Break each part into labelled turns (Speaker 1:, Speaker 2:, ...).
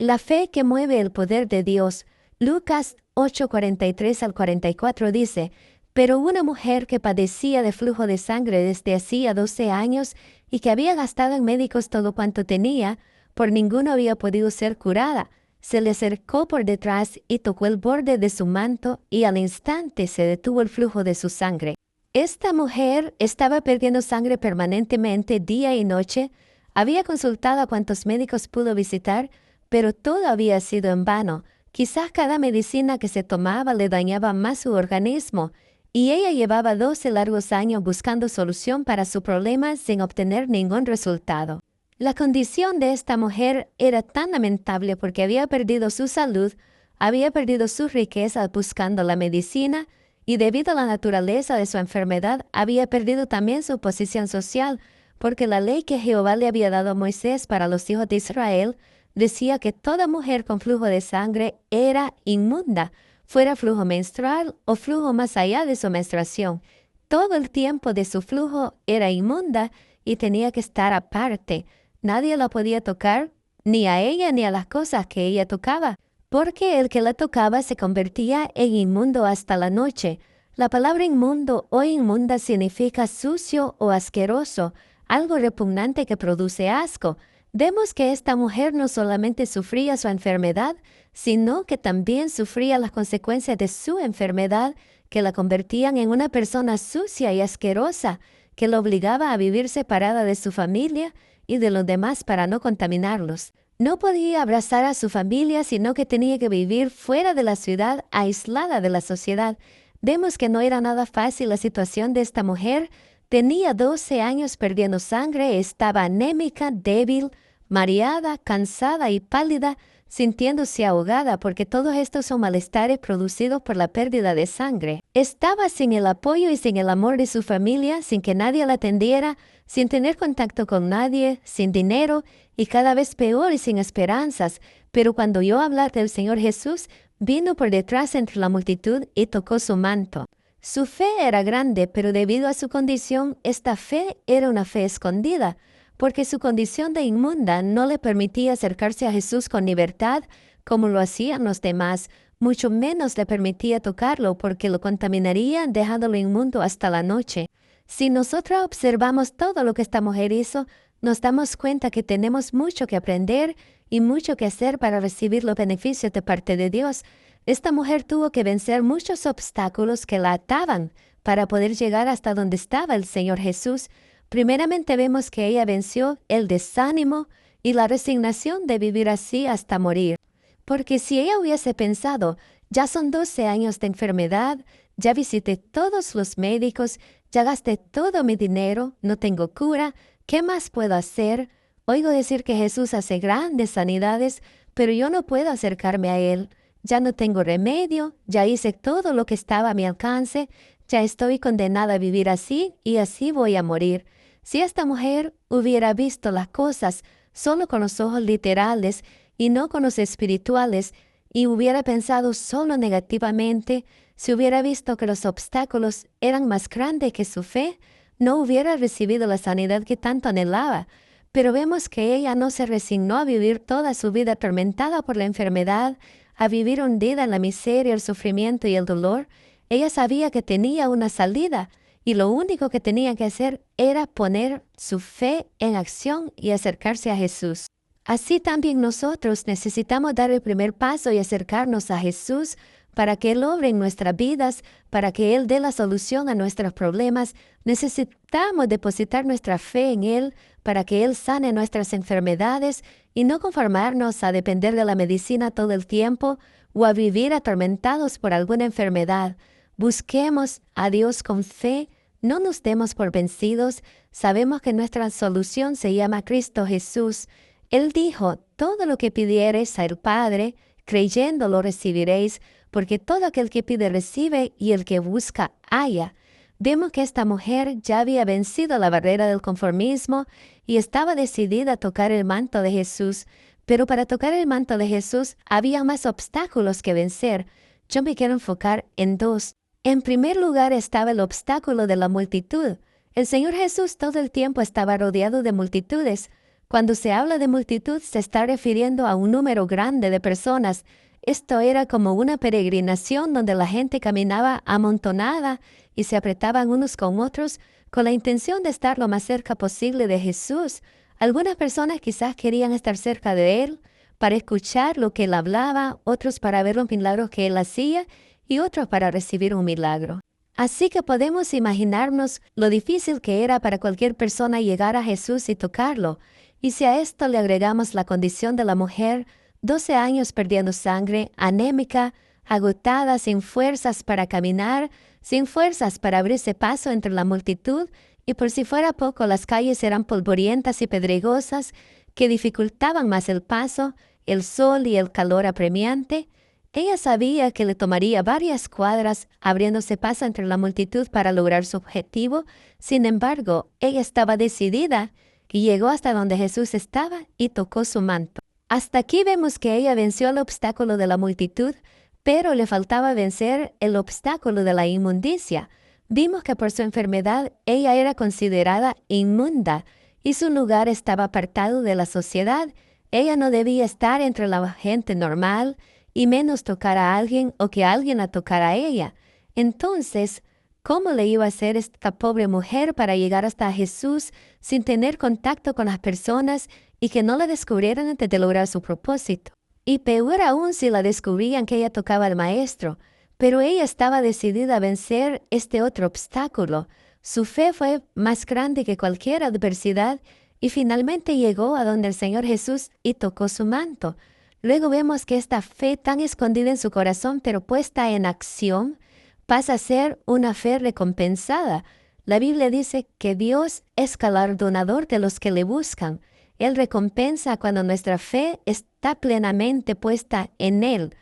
Speaker 1: La fe que mueve el poder de Dios. Lucas 8:43 al 44 dice, pero una mujer que padecía de flujo de sangre desde hacía 12 años y que había gastado en médicos todo cuanto tenía, por ninguno había podido ser curada. Se le acercó por detrás y tocó el borde de su manto y al instante se detuvo el flujo de su sangre. Esta mujer estaba perdiendo sangre permanentemente día y noche. Había consultado a cuantos médicos pudo visitar, pero todo había sido en vano. Quizás cada medicina que se tomaba le dañaba más su organismo, y ella llevaba 12 largos años buscando solución para su problema sin obtener ningún resultado. La condición de esta mujer era tan lamentable porque había perdido su salud, había perdido su riqueza buscando la medicina, y debido a la naturaleza de su enfermedad, había perdido también su posición social, porque la ley que Jehová le había dado a Moisés para los hijos de Israel decía que toda mujer con flujo de sangre era inmunda, fuera flujo menstrual o flujo más allá de su menstruación. Todo el tiempo de su flujo era inmunda y tenía que estar aparte. Nadie la podía tocar, ni a ella ni a las cosas que ella tocaba, porque el que la tocaba se convertía en inmundo hasta la noche. La palabra inmundo o inmunda significa sucio o asqueroso, algo repugnante que produce asco. Vemos que esta mujer no solamente sufría su enfermedad, sino que también sufría las consecuencias de su enfermedad, que la convertían en una persona sucia y asquerosa, que la obligaba a vivir separada de su familia y de los demás para no contaminarlos. No podía abrazar a su familia, sino que tenía que vivir fuera de la ciudad, aislada de la sociedad. Vemos que no era nada fácil la situación de esta mujer. Tenía 12 años perdiendo sangre, estaba anémica, débil, mareada, cansada y pálida, sintiéndose ahogada porque todos estos son malestares producidos por la pérdida de sangre. Estaba sin el apoyo y sin el amor de su familia, sin que nadie la atendiera, sin tener contacto con nadie, sin dinero y cada vez peor y sin esperanzas. Pero cuando oyó hablar del Señor Jesús, vino por detrás entre la multitud y tocó su manto. Su fe era grande, pero debido a su condición, esta fe era una fe escondida, porque su condición de inmunda no le permitía acercarse a Jesús con libertad, como lo hacían los demás, mucho menos le permitía tocarlo, porque lo contaminaría dejándolo inmundo hasta la noche. Si nosotros observamos todo lo que esta mujer hizo, nos damos cuenta que tenemos mucho que aprender y mucho que hacer para recibir los beneficios de parte de Dios. Esta mujer tuvo que vencer muchos obstáculos que la ataban para poder llegar hasta donde estaba el Señor Jesús. Primeramente vemos que ella venció el desánimo y la resignación de vivir así hasta morir. Porque si ella hubiese pensado, ya son 12 años de enfermedad, ya visité todos los médicos, ya gasté todo mi dinero, no tengo cura, ¿qué más puedo hacer? Oigo decir que Jesús hace grandes sanidades, pero yo no puedo acercarme a Él. Ya no tengo remedio, ya hice todo lo que estaba a mi alcance, ya estoy condenada a vivir así y así voy a morir. Si esta mujer hubiera visto las cosas solo con los ojos literales y no con los espirituales, y hubiera pensado solo negativamente, si hubiera visto que los obstáculos eran más grandes que su fe, no hubiera recibido la sanidad que tanto anhelaba. Pero vemos que ella no se resignó a vivir toda su vida atormentada por la enfermedad, a vivir hundida en la miseria, el sufrimiento y el dolor. Ella sabía que tenía una salida, y lo único que tenía que hacer era poner su fe en acción y acercarse a Jesús. Así también nosotros necesitamos dar el primer paso y acercarnos a Jesús para que Él obre en nuestras vidas, para que Él dé la solución a nuestros problemas. Necesitamos depositar nuestra fe en Él para que Él sane nuestras enfermedades y no conformarnos a depender de la medicina todo el tiempo o a vivir atormentados por alguna enfermedad. Busquemos a Dios con fe, no nos demos por vencidos. Sabemos que nuestra solución se llama Cristo Jesús. Él dijo, todo lo que pidiereis al Padre, creyendo lo recibiréis, porque todo aquel que pide recibe y el que busca halla. Vemos que esta mujer ya había vencido la barrera del conformismo y estaba decidida a tocar el manto de Jesús. Pero para tocar el manto de Jesús había más obstáculos que vencer. Yo me quiero enfocar en dos. En primer lugar estaba el obstáculo de la multitud. El Señor Jesús todo el tiempo estaba rodeado de multitudes. Cuando se habla de multitud, se está refiriendo a un número grande de personas. Esto era como una peregrinación donde la gente caminaba amontonada y se apretaban unos con otros con la intención de estar lo más cerca posible de Jesús. Algunas personas quizás querían estar cerca de Él para escuchar lo que Él hablaba, otros para ver los milagros que Él hacía y otros para recibir un milagro. Así que podemos imaginarnos lo difícil que era para cualquier persona llegar a Jesús y tocarlo. Y si a esto le agregamos la condición de la mujer, 12 años perdiendo sangre, anémica, agotada, sin fuerzas para caminar, sin fuerzas para abrirse paso entre la multitud, y por si fuera poco las calles eran polvorientas y pedregosas, que dificultaban más el paso, el sol y el calor apremiante, ella sabía que le tomaría varias cuadras abriéndose paso entre la multitud para lograr su objetivo. Sin embargo, ella estaba decidida y llegó hasta donde Jesús estaba y tocó su manto. Hasta aquí vemos que ella venció el obstáculo de la multitud, pero le faltaba vencer el obstáculo de la inmundicia. Vimos que por su enfermedad ella era considerada inmunda y su lugar estaba apartado de la sociedad. Ella no debía estar entre la gente normal y menos tocar a alguien o que alguien la tocara a ella. Entonces, ¿cómo le iba a hacer esta pobre mujer para llegar hasta Jesús sin tener contacto con las personas y que no la descubrieran antes de lograr su propósito? Y peor aún si la descubrían que ella tocaba al Maestro. Pero ella estaba decidida a vencer este otro obstáculo. Su fe fue más grande que cualquier adversidad y finalmente llegó a donde el Señor Jesús y tocó su manto. Luego vemos que esta fe tan escondida en su corazón pero puesta en acción pasa a ser una fe recompensada. La Biblia dice que Dios es galardonador de los que le buscan. Él recompensa cuando nuestra fe está plenamente puesta en Él.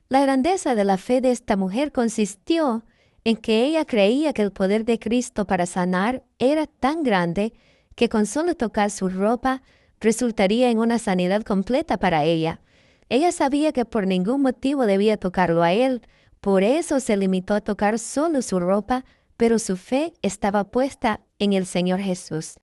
Speaker 1: La grandeza de la fe de esta mujer consistió en que ella creía que el poder de Cristo para sanar era tan grande que con solo tocar su ropa resultaría en una sanidad completa para ella. Ella sabía que por ningún motivo debía tocarlo a Él, por eso se limitó a tocar solo su ropa, pero su fe estaba puesta en el Señor Jesús.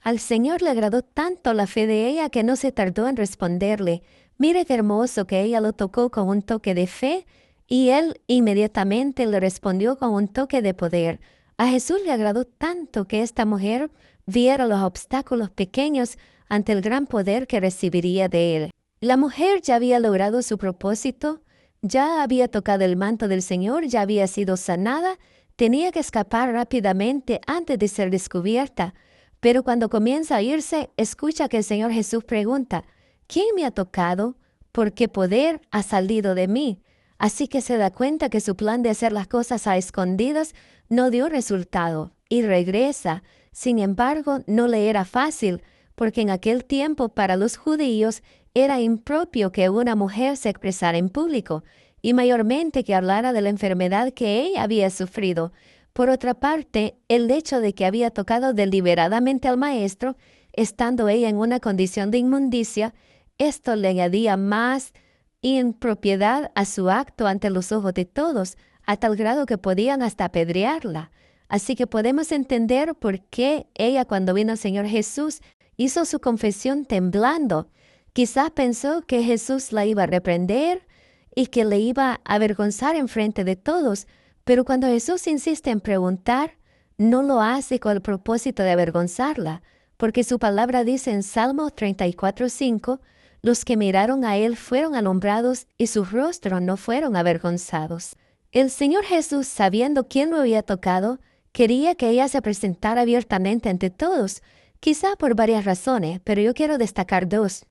Speaker 1: Al Señor le agradó tanto la fe de ella que no se tardó en responderle. Mire qué hermoso que ella lo tocó con un toque de fe y Él inmediatamente le respondió con un toque de poder. A Jesús le agradó tanto que esta mujer viera los obstáculos pequeños ante el gran poder que recibiría de Él. La mujer ya había logrado su propósito, ya había tocado el manto del Señor, ya había sido sanada, tenía que escapar rápidamente antes de ser descubierta. Pero cuando comienza a irse, escucha que el Señor Jesús pregunta, ¿quién me ha tocado? ¿Por qué poder ha salido de mí? Así que se da cuenta que su plan de hacer las cosas a escondidas no dio resultado y regresa. Sin embargo, no le era fácil, porque en aquel tiempo para los judíos era impropio que una mujer se expresara en público y mayormente que hablara de la enfermedad que ella había sufrido. Por otra parte, el hecho de que había tocado deliberadamente al Maestro, estando ella en una condición de inmundicia, esto le añadía más impropiedad a su acto ante los ojos de todos, a tal grado que podían hasta apedrearla. Así que podemos entender por qué ella, cuando vino el Señor Jesús, hizo su confesión temblando. Quizás pensó que Jesús la iba a reprender y que le iba a avergonzar en frente de todos, pero cuando Jesús insiste en preguntar, no lo hace con el propósito de avergonzarla, porque su palabra dice en Salmo 34:5, los que miraron a Él fueron alumbrados y sus rostros no fueron avergonzados. El Señor Jesús, sabiendo quién lo había tocado, quería que ella se presentara abiertamente ante todos, quizá por varias razones, pero yo quiero destacar dos.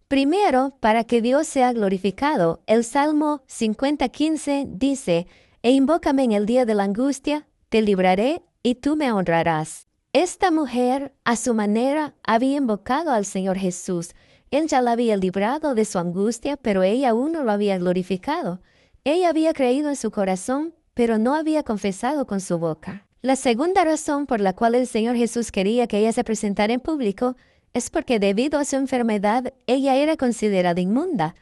Speaker 1: Primero, para que Dios sea glorificado. El Salmo 50:15 dice, «E invócame en el día de la angustia, te libraré y tú me honrarás». Esta mujer, a su manera, había invocado al Señor Jesús. Él ya la había librado de su angustia, pero ella aún no lo había glorificado. Ella había creído en su corazón, pero no había confesado con su boca. La segunda razón por la cual el Señor Jesús quería que ella se presentara en público es porque debido a su enfermedad, ella era considerada inmunda.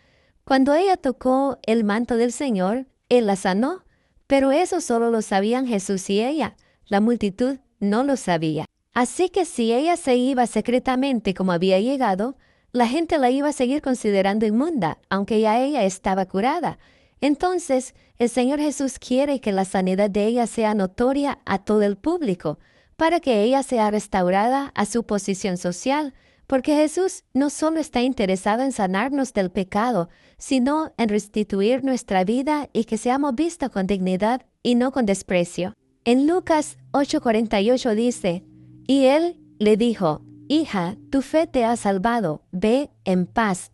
Speaker 1: Cuando ella tocó el manto del Señor, Él la sanó, pero eso solo lo sabían Jesús y ella. La multitud no lo sabía. Así que si ella se iba secretamente como había llegado, la gente la iba a seguir considerando inmunda, aunque ya ella estaba curada. Entonces, el Señor Jesús quiere que la sanidad de ella sea notoria a todo el público, para que ella sea restaurada a su posición social, porque Jesús no solo está interesado en sanarnos del pecado, sino en restituir nuestra vida y que seamos vistos con dignidad y no con desprecio. En Lucas 8:48 dice, y él le dijo, hija, tu fe te ha salvado, ve en paz.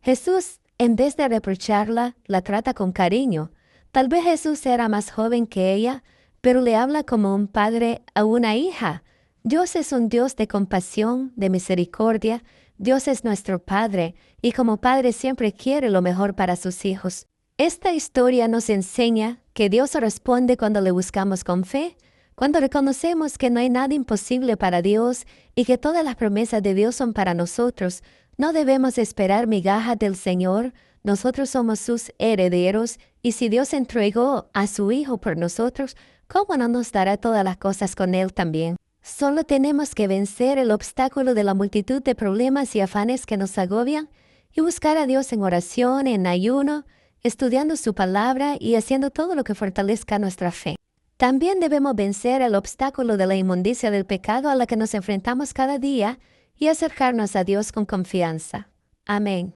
Speaker 1: Jesús, en vez de reprocharla, la trata con cariño. Tal vez Jesús era más joven que ella, pero le habla como un padre a una hija. Dios es un Dios de compasión, de misericordia. Dios es nuestro Padre, y como Padre siempre quiere lo mejor para sus hijos. Esta historia nos enseña que Dios responde cuando le buscamos con fe, cuando reconocemos que no hay nada imposible para Dios y que todas las promesas de Dios son para nosotros. No debemos esperar migajas del Señor. Nosotros somos sus herederos, y si Dios entregó a su Hijo por nosotros, ¿cómo no nos dará todas las cosas con Él también? Solo tenemos que vencer el obstáculo de la multitud de problemas y afanes que nos agobian y buscar a Dios en oración, en ayuno, estudiando su palabra y haciendo todo lo que fortalezca nuestra fe. También debemos vencer el obstáculo de la inmundicia del pecado a la que nos enfrentamos cada día y acercarnos a Dios con confianza. Amén.